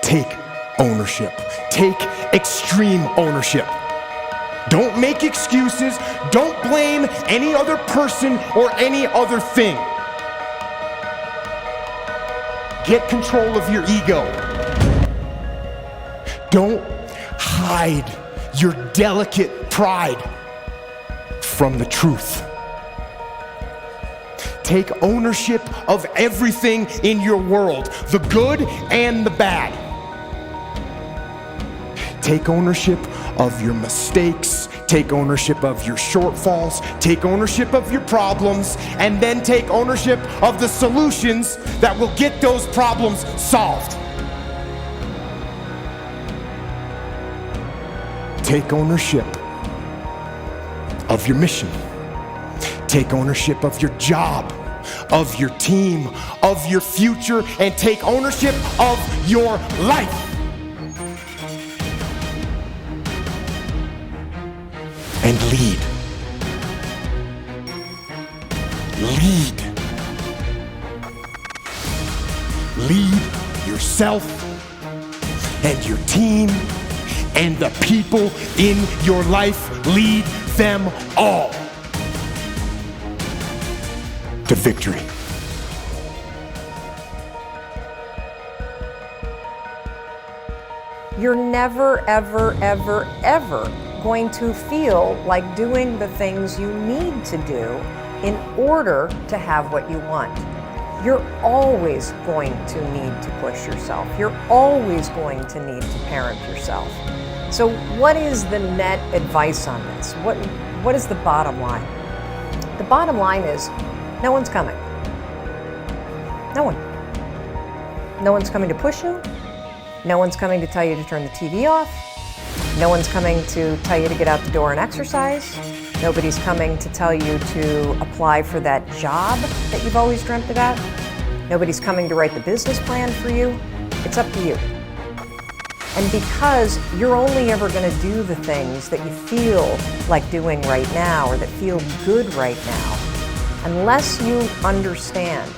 Take ownership. Take extreme ownership. Don't make excuses. Don't blame any other person or any other thing. Get control of your ego. Don't hide your delicate pride from the truth. Take ownership of everything in your world, the good and the bad. Take ownership of your mistakes, take ownership of your shortfalls, take ownership of your problems, and then take ownership of the solutions that will get those problems solved. Take ownership of your mission. Take ownership of your job, of your team, of your future, and take ownership of your life. And lead. Lead. Lead yourself and your team and the people in your life. Lead them all to victory. You're never, ever, ever, ever going to feel like doing the things you need to do in order to have what you want. You're always going to need to push yourself. You're always going to need to parent yourself. So what is the net advice on this? What is the bottom line? The bottom line is no one's coming. No one. No one's coming to push you. No one's coming to tell you to turn the TV off. No one's coming to tell you to get out the door and exercise. Nobody's coming to tell you to apply for that job that you've always dreamt about. Nobody's coming to write the business plan for you. It's up to you. And because you're only ever going to do the things that you feel like doing right now or that feel good right now, unless you understand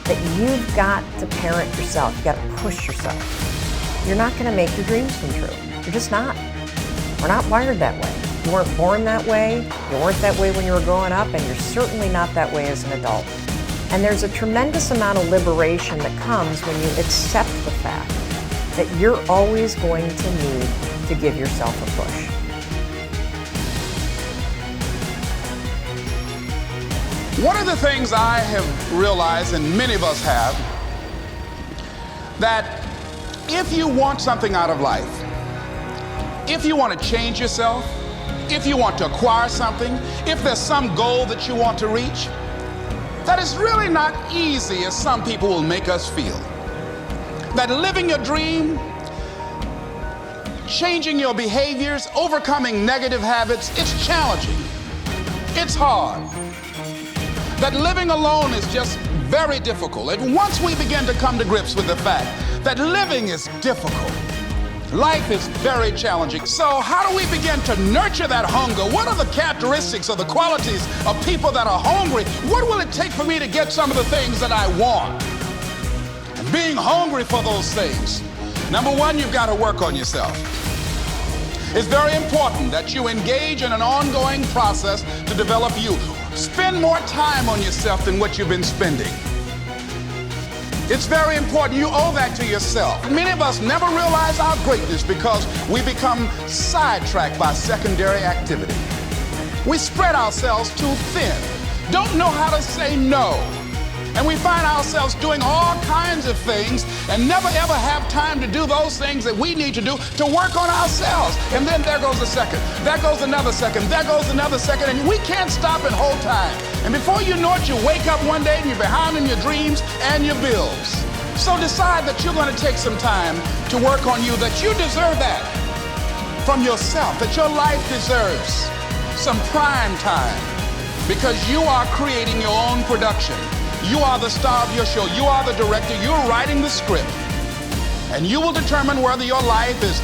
that you've got to parent yourself, you've got to push yourself, you're not going to make your dreams come true. You're just not. We're not wired that way. You weren't born that way, you weren't that way when you were growing up, and you're certainly not that way as an adult. And there's a tremendous amount of liberation that comes when you accept the fact that you're always going to need to give yourself a push. One of the things I have realized, and many of us have, that if you want something out of life, if you want to change yourself, if you want to acquire something, if there's some goal that you want to reach, that is really not easy as some people will make us feel. That living your dream, changing your behaviors, overcoming negative habits, it's challenging. It's hard. That living alone is just very difficult. And once we begin to come to grips with the fact that living is difficult, life is very challenging. So how do we begin to nurture that hunger? What are the characteristics or the qualities of people that are hungry? What will it take for me to get some of the things that I want? And being hungry for those things, number one, you've got to work on yourself. It's very important that you engage in an ongoing process to develop you. Spend more time on yourself than what you've been spending. It's very important. You owe that to yourself. Many of us never realize our greatness because we become sidetracked by secondary activity. We spread ourselves too thin, don't know how to say no. And we find ourselves doing all kinds of things and never ever have time to do those things that we need to do to work on ourselves. And then there goes a second, there goes another second, there goes another second, and we can't stop and hold time. And before you know it, you wake up one day and you're behind in your dreams and your bills. So decide that you're going to take some time to work on you, that you deserve that from yourself, that your life deserves some prime time because you are creating your own production. You are the star of your show. You are the director. You're writing the script. And you will determine whether your life is